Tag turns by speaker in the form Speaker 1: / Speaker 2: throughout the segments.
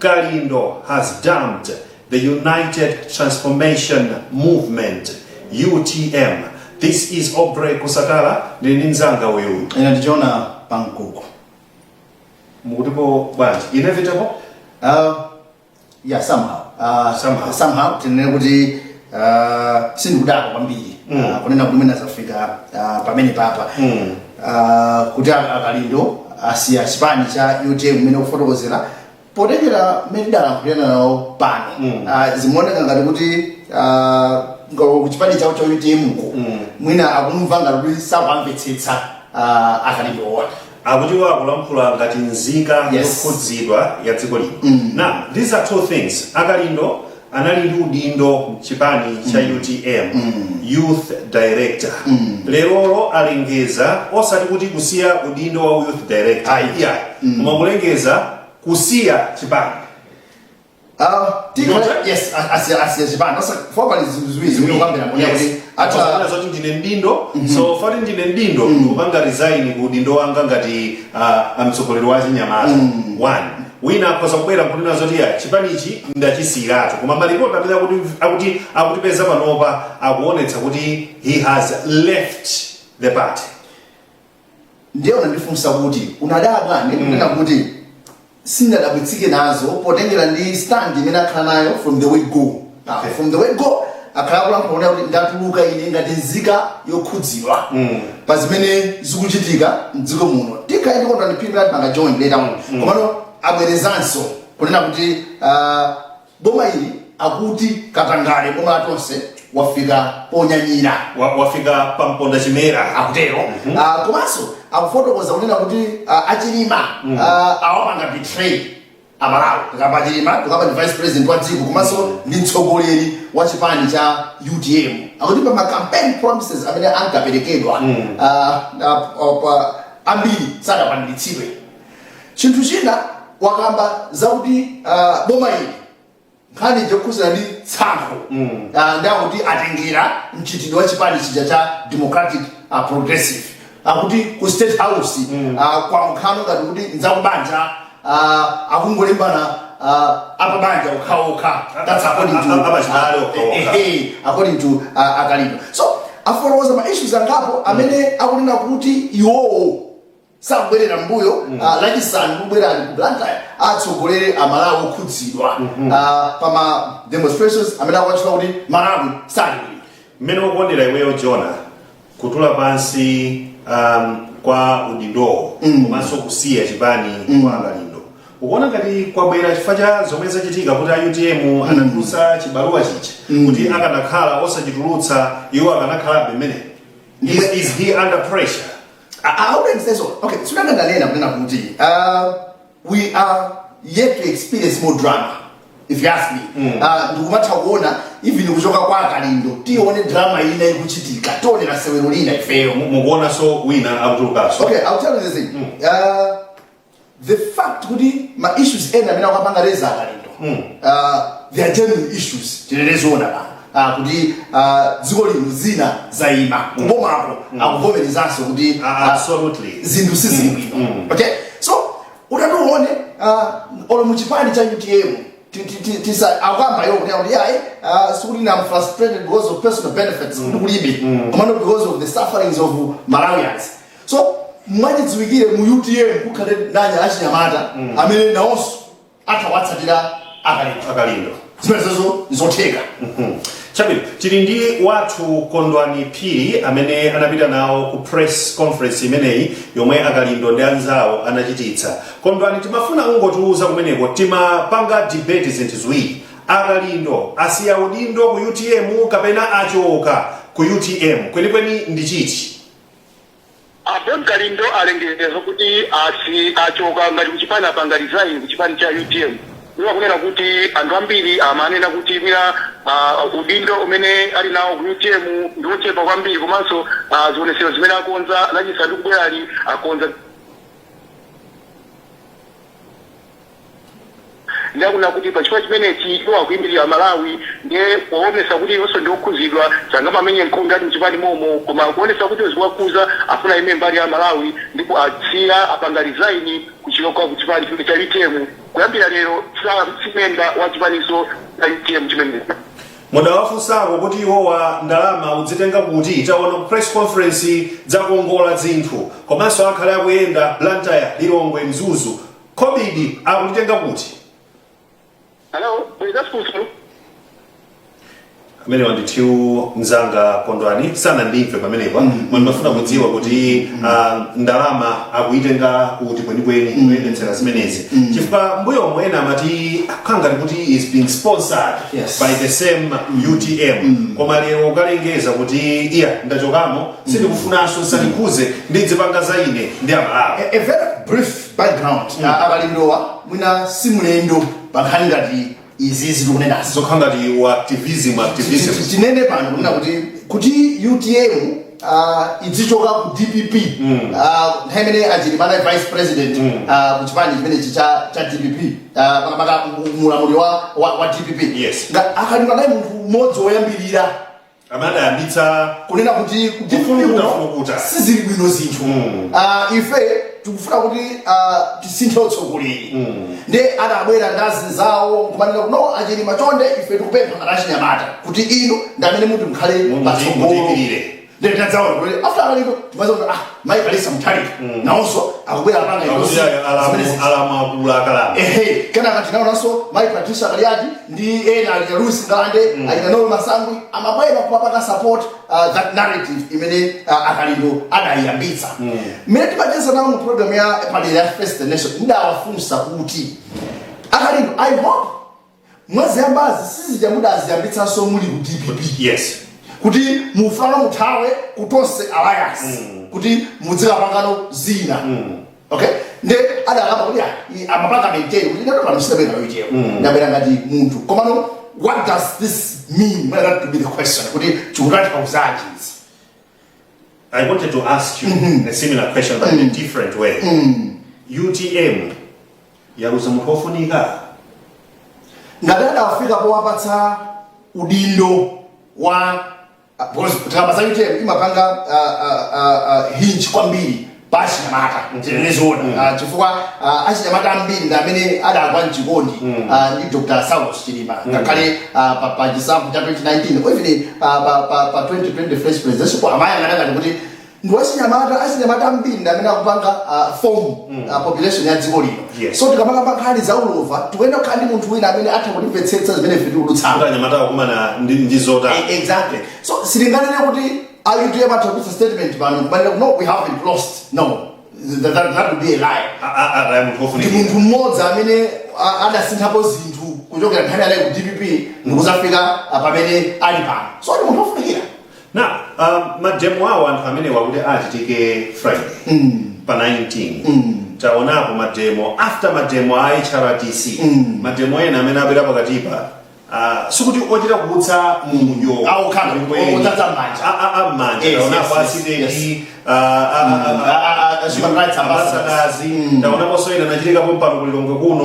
Speaker 1: Kalindo has dumped the United Transformation Movement, UTM. This is Aubrey Kusakala, Ninzanga Weyu.
Speaker 2: And Jonah Pankuku.
Speaker 1: Multiple but inevitable?
Speaker 2: Yeah, somehow.
Speaker 1: Somehow.
Speaker 2: Tinekuti sindudako kwambiri. Kunena kumena zafika pamene papa. Kuti Kalindo asiya chipani cha UTM mmene kufotokozera potengera medala kuyana nawo pano. Zimoneka ngati kuti kuchipani chawo cha UTM ko mwina akumva ngati kuti sapamvetsetsa Kalindo.
Speaker 1: Akutiwa kulamphula ngati nzika yokhudzidwa ya dziko lino. Now, these are two things. Kalindo anali ndi udindo chipani cha UTM, youth director. Lerolo alengeza osati kuti kusiya udindo wa youth director. Koma kulengeza kusiya chipani.
Speaker 2: Yes, asiya chipani. Sasa formally ziwizi ukambira mmoja kuti
Speaker 1: ata zoti ndine ndindo, so fari ndine ndindo kupanga resign ku udindo wanga ngati amtsogoleri wa Chinyamata. One, wina kosa kubwera kunena zoti chipani ichi ndachisiratu. Koma malipoti akuti akutipeza panopa akuonetsa kuti he has left the party.
Speaker 2: Ndiye unandifunsa kuti unadabwa kunena kuti sindadabwitsike nazo potengera ndi stand imene akhala nayo from the way go. From the way go akhala kuona kuti ndatuluka ine ngati nzika yokhudzidwa pa zimene zikuchitika mdziko muno. Tikaende kontra ndipimira panga join later on. Komano abwerezanso kunena kuti boma ili akuti katangale boma latonse wafika ponyanyira
Speaker 1: wafika pamponda chimera
Speaker 2: akutero. Komanso akufotokoza kunena kuti achilima awapanga betray Amalawi kamba achilima kukamba ndi vice president wa dziko komanso ndi mtsogoleri wa chipani cha UTM akuti pa campaign promises amene ankaperekedwa ambiri sadakwaniritsidwe. Chinthu china wakamba zakuti boma ili nkhani yokhuzana ndi tsankho ndakuti atengera mchitidwe wa chipani chija cha Democratic Progressive akuti ku State House kwa nkhano ngati kuti nzakubanja akungolembana apabanja ukhaokha. That's according to Kalindo. So afotokoza ma issues angapo amene akunena kuti iwowo sabwerera mbuyo lachisanu kubwera ku Blantyre atsogolere Amalawi okhudzidwa pama demonstrations amene akuchita kuti Malawi sali
Speaker 1: mmene ukondera iweyo Jonah kutula pansi kwa udindo komanso kusiya chipani kwa Kalindo. Ukuona ngati kwabwera chifukwa cha zomwe zachitika kuti UTM anatulutsa chibaluwa chicha kuti akanakhala osachitulutsa iwo akanakhala bemene. Is he under pressure?
Speaker 2: I wouldn't say so. Okay, we are yet to experience more drama, if you ask me. Ndikumathakuona even kuchoka kwa Kalindo tione drama ina ikuchitika tione na sewero lina ifeyo
Speaker 1: mukuona so wina akutulukaso.
Speaker 2: Okay, I'll tell you this thing. The fact kuti ma issues ena amene akapanga reza Kalindo they are genuine issues tinerezoona kuti dziko lino zina zaima kubomapo akuvomerezanso kuti
Speaker 1: absolutely
Speaker 2: zinthu sizibwino. Okay, so utatuone olo muchipani cha UTM tisa akamba yo kuti sikuti I'm frustrated because of personal benefits kulibe komano because of the sufferings of Malawians. So mwachidziwikire mu UTM kukhale nanya achinyamata amene nawonso atawatsatira Kalindo. Zimenezo zotheka.
Speaker 1: Chabwino, tili ndi wathu Kondwani Phiri amene anapita nawo ku press conference imeneyi yomwe Kalindo ndi anzawo anachititsa. Kondwani, timafuna ungotiuza kumeneko timapanga debate zinthu ziwiri. Kalindo asiya udindo ku UTM kapena achoka ku UTM kwenikweni ndi chiti?
Speaker 3: Don Kalindo alengeza kuti achoka ngati kuchipani apanga resign kuchipani cha UTM. Niwa kunena kuti anthu ambiri amanena kuti mira udindo umene ali nawo ku UTM ndiochepa kwambiri komanso zionesero zimene akonza lachisanu kubwera ali akonza ndakuna kuti pachifukwa chimenechi iwo akuyimirira Malawi ndiye kuonesa kuti iwonso ndiokhuzidwa sangamamenye nkhondo ati mchipani momo koma kuonesa kuti ziwakuza afuna ime mbali ya Malawi ndipo atsiya apanga resign kuchiloka kuchipani chimene cha UTM kuyambira lero simenda wa chipaniso cha UTM chimene
Speaker 1: mudawafunsako kuti iwowa ndalama udzitenga kuti taona ku press conference dzakuongola zinthu komanso akhale akuyenda Blantyre Lilongwe Mzuzu COVID akulitenga kuti
Speaker 3: hello is that possible
Speaker 1: amene wandithu mzanga Kondwani sana ndimve pamenepa mwandimafuna kudziwa kuti ndalama akuyitenga kuti kwenikweni kuyendetsera zimenezi chifukwa mbuyo mwena amati akangati kuti is being sponsored by the same UTM koma lero ukalengeza kuti iya ndachokamo sindikufunanso nsandikhuze ndidzipanga za ine ndi Amalawi.
Speaker 2: A very brief background akalindowa mwina simulendo pakhani ngati izizi tikunenazo
Speaker 1: zokhangati wa activism
Speaker 2: chinene pano kunena kuti UTM idzichoka ku DPP nthawi imene achilimana vice president ku chipani chimenechi cha DPP maka mulamuli wa DPP
Speaker 1: yes
Speaker 2: akalinga naye munthu mmodzi woyambirira
Speaker 1: amadayambitsa
Speaker 2: kunena kuti
Speaker 1: kufukuta
Speaker 2: sizili bwino zinthu ife tikufuna kuti tisinthe utsogoleri nde adabwera ndazi zawo kumanena kuti no achilima chonde ife tikupempha Achinyamata kuti inu ndamene muti mukhale patsogolo nde tadzaona kuti after akalito timaza kuti Mike Alisa Mutharika nawonso akubwera apanga
Speaker 1: alamu akulu akalama
Speaker 2: kenaka tinaonanso Mike Patricia Kaliati ndi ena ali Lucy Ngalande ali Noel Masangwi amabwera kupapaka support that narrative imene akalindo adayambitsa mmene timacheza nawo mu program ya padera ya Face the Nation ndawafunsa kuti akalindo I hope mwaziyambazi sizija mudaziyambitsanso muli ku DPP
Speaker 1: yes
Speaker 2: kuti mufana muthawe kutonse alliance kuti mudzikapangano zina okay nde adalapa kuti amapanga maintain kuti ndato pamusabeka yoje ndabera ngati munthu komano what does this mean when that to be the question kuti chikutanthauzaji
Speaker 1: I wanted to ask you a similar question but in a different way UTM yaluza munthu ofunika
Speaker 2: ngati adafika powapatsa udindo wa tikamba za UTM imapanga hinge kwambiri pa Achinyamata ntinezoona chifukwa Achinyamata ambiri ndi amene adagwa mchikondi ndi Dr. Saulos Chilima ngakhale pa chisampho cha 2019 even pa 2020 French presidential amayang'ana ngati kuti ndi Achinyamata ambiri ndi amene akupanga form population ya dziko lino so tikamaka nkhani za ulova tikuyenda kukhala ndi munthu wina amene atha kutimvetsetsa zimene tikulutsana
Speaker 1: Anyamata akumana ndi zota
Speaker 2: exactly so silinganene kuti UTM atapitsa statement pano kumanena no we haven't lost no that would be a lie ndi munthu mmodzi amene adasinthapo zinthu kuchokera nthawi yale ku DPP ndikuzafika pamene ali pano so ndi munthu ofunikira
Speaker 1: na mademo awo anthu amene wakuti achitike Friday pa 19 taonapo mademo after mademo a HRTC mademo ena amene abwera pakatipa sikuti ochita kutsa munyo
Speaker 2: aukhala otatsa
Speaker 1: amanja taonapo asidenti
Speaker 2: human rights ambassadors
Speaker 1: taonapo soina nachitikapo mpano kulilongwe kuno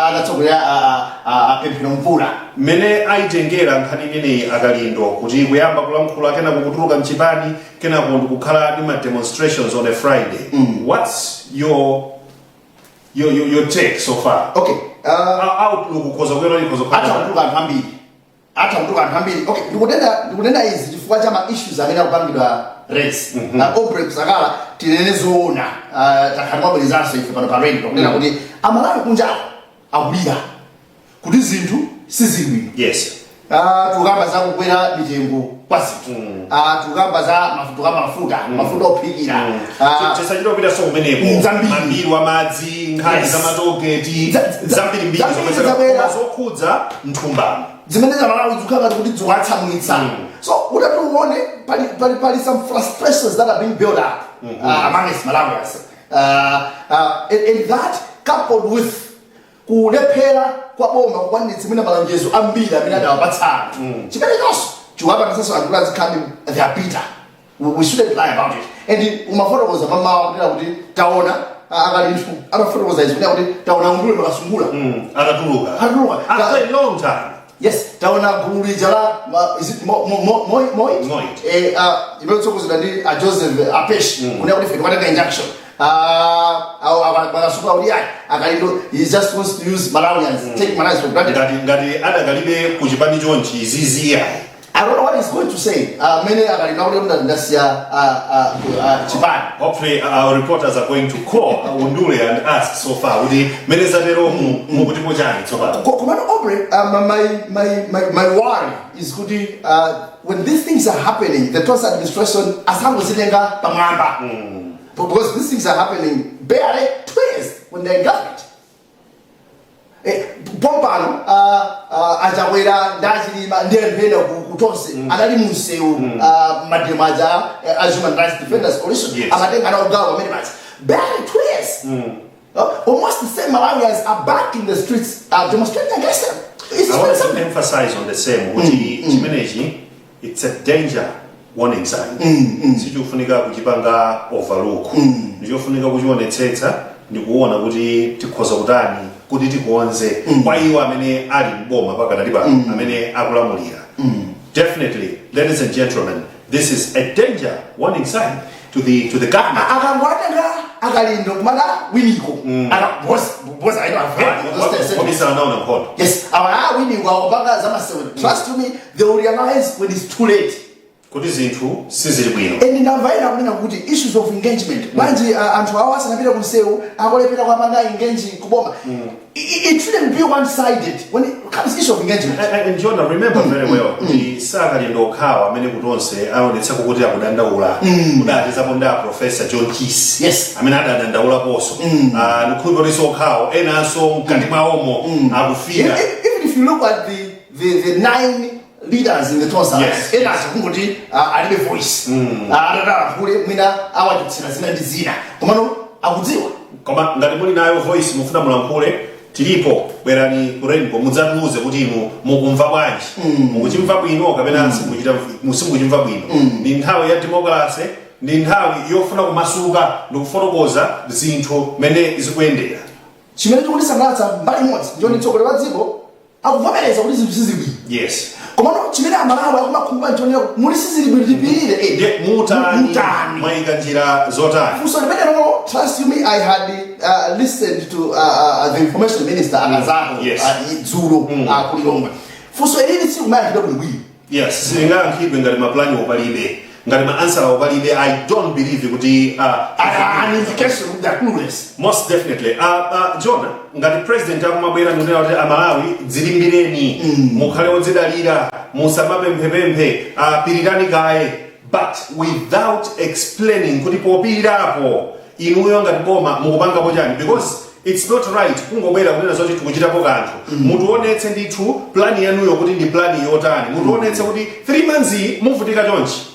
Speaker 2: adatsogolera apemphero mvula
Speaker 1: mmene aitengera nkhani imeneyi akalindo kuti kuyamba kulankhula kenako kutuluka mchipani kenako ndikukhala ndi ma demonstrations on a Friday what's your take so far
Speaker 2: okay
Speaker 1: outlook koza kwero ikozo
Speaker 2: atatuka anthu ambiri okay ndikunena izi chifukwa cha ma issues amene akupangidwa race Aubrey Kusakala tinene zoona takhatimabwerezanso ife pano pa radio kunena kuti Amalawi kunja akulira kuti zinthu sizili bwino
Speaker 1: yes
Speaker 2: tukamba za kukwera mitengo kwa zinthu tukamba za mafuta ophikira
Speaker 1: tisachita kupita so kumenepo mambiru amadzi nkhani za matogeti zambiri mbiri zokhudza mthumbamo
Speaker 2: zimene za Malawi zikukhala kuti ziwatsamwitsa so utatuone pali some frustrations that are being built up among us Malawians and that coupled with kulephera kwa boma kukwanitsa mwina malonjezo ambiri amene adawapatsana chimene chonso chiwapatsanso anthu kuti azikhale they are bitter we shouldn't lie about it and umafotokoza mamawa kunena kuti taona akalindo amafotokoza izi kuti taona ngulu makasungula
Speaker 1: Atatuluka. After a long time.
Speaker 2: yes taona gulu lija la is it Moi imetsokozedwa ndi Joseph Apesh kuna kuti feti wataka injunction makasuka kuti akalindo he just wants to use Malawians take Malawians for granted
Speaker 1: ngati adakalibe kuchipani chonchi izizi
Speaker 2: I don't know what he's going to say. Many are now Japan.
Speaker 1: Hopefully our reporters are going to call Undule and ask so far.
Speaker 2: Commander Aubrey, my worry is good. When these things are happening, the Trump administration, as long as because these things are happening barely 2 years when they're in government. Pompano ajawera ndachilima ndiyemphera kutonse anali munsewu mademaja Human Rights Defenders Coalition amatenga na ugawa amene basi barely 2 years almost the same Malawians are back in the streets demonstrating against them.
Speaker 1: I want to emphasize on the same it's a danger warning sign. Sichufunika kuchipanga overlook. Ndichofunika kuchionetsetsa ndikuona kuti tikhoza kutani kuti tikuonze kwa iwo amene ali mboma pakatalipa amene akulamulira. Definitely, ladies and gentlemen, this is a danger warning sign to the government.
Speaker 2: Akangwatenga akalindo kumala winiko boss I don't
Speaker 1: have.
Speaker 2: Yes, our winiko akupanga zamasewe. Trust me, they will realize when it's too late.
Speaker 1: Kuti zinthu sizili bwino.
Speaker 2: And ndamvaira kunena kuti issues of engagement manje anthu awo asanapita kunsewu akolepera kwapanga engage kuboma. It shouldn't be one-sided when it comes to issue of engagement.
Speaker 1: And Jonah, remember very well, the sakalindo okhawa amene kutonse aonetsa kuti akudandaula kudateza ponda Professor John Keys.
Speaker 2: Yes.
Speaker 1: Amene adadandaula poso. Nkhulupiriro okhawo enanso mkati mwawomo akufira.
Speaker 2: Even if you look at the 9 leaders in the Tosa,
Speaker 1: yes.
Speaker 2: Alibe voice. Kule mwina awachitsina zina ndizina. Komano akudziwa.
Speaker 1: Koma ngati muli nayo voice mufuna mulankhule tilipo bwerani kurenko mudzatuze kuti inu mukumva bwanji. Mukuchimva bwino kapena simukuchimva bwino. Ndi nthawi ya democracy, ndi nthawi yofuna kumasuka ndikufotokoza zinthu mene zikuyendera.
Speaker 2: Chimene chikulisangalatsa mbali imodzi ndiyo mtsogoleri wa dziko akuvomereza kuti zinthu sizibwino.
Speaker 1: Yes.
Speaker 2: Komano chimene amalawi akumakhumba ntonera muli sizibwino tipirire
Speaker 1: mutani mwaika njira zotani.
Speaker 2: So trust me, I had listened to the information minister Anazaro Zulu kulilonga. Fuso elini si kumaya kidogo ni.
Speaker 1: Yes, singa nkidwe ngati maplani opalibe. Ngati ma answer opalibe, I don't believe kuti
Speaker 2: an indication that clueless.
Speaker 1: Most definitely. John, ngati president akumabwera ndonera kuti amalawi dzilimbireni mukhale odzidalira musamabe mphepemphe pirirani kaye but without explaining kuti popirirapo inuyo ngati boma mukupangapo chani because it's not right kungobwera kunena zoti tikuchitapo kanthu mutionetse ndithu plani yanuyo kuti ndi plani yotani mutionetse kuti 3 months muvutika chonchi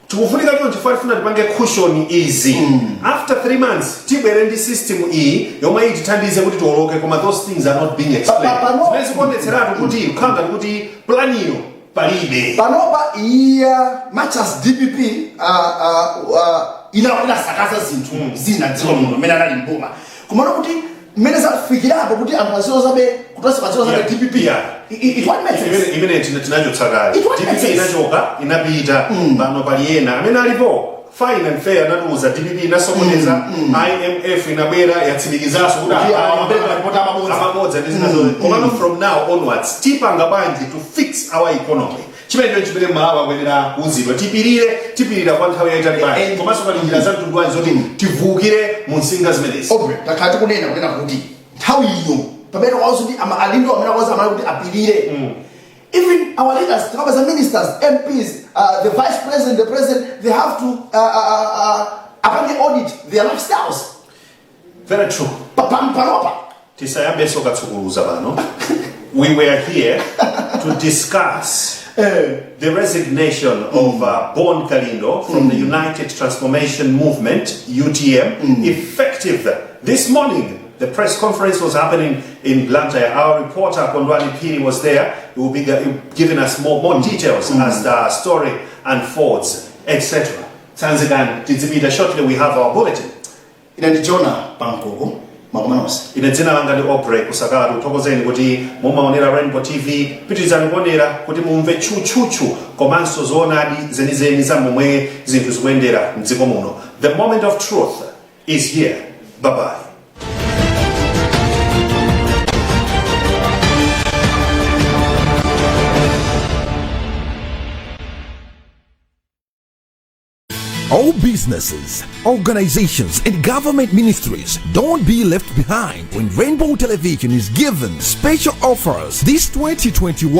Speaker 1: tikuvutika chonchi funa tipange cushion easy after 3 months tibwere ndi system iyi yomwe itithandize kuti tioloke koma those things are not being explained zimene zikuonetseratu kuti kukhanga kuti planiyo palibe
Speaker 2: panopa iya much as DPP inasakaza zinthu zina dziko muno mene anali mboma kumana kuti mene zafikirapo kuti anthu azizozabe kutosa pazizozabe DPP it what makes
Speaker 1: imene tinachotsakali DPP inachoka inapita pano pali ena amene alipo fine and fair anatuza DPP inasokoneza IMF inabwera yatsimikizaso kuti amabodza ndi zina zonse komano from now onwards tipanga bwanji to fix our economy chimene chimene malawa kwenera kuuzidwa tipirira kwa nthawi yaitali bwanji komanso pali njira za mtundu wanji zoti tivukire mu nsinga zimenezi
Speaker 2: takati kunena kuti nthawi iyo pamene wauzo ndi alindo amene waza amene kuti apirire even our leaders, the ministers, MPs, the vice president, the president, they have to apparently audit their lifestyles.
Speaker 1: Very true. We were here to discuss the resignation of Bon Kalindo from the United Transformation Movement, UTM, effective this morning. The press conference was happening in Blantyre. Our reporter, Kondwani Piri, was there. He will be giving us more details as the story unfolds, etc. Tanzigan Tizibida, shortly we have our bulletin.
Speaker 2: ina ndi Jonah Pankoko makomanonse.
Speaker 1: Ine dzina langa ndi Obre kusakala kuthokozeni kuti mumaonera Rainbow TV, pitirizani kuonera kuti mumve tchutchutchu komanso zoonadi zenizeni za momwe zinthu zikuyendera mdziko muno. The moment of truth is here. Bye bye.
Speaker 4: All businesses, organizations, and government ministries, don't be left behind when Rainbow Television is given special offers this 2021.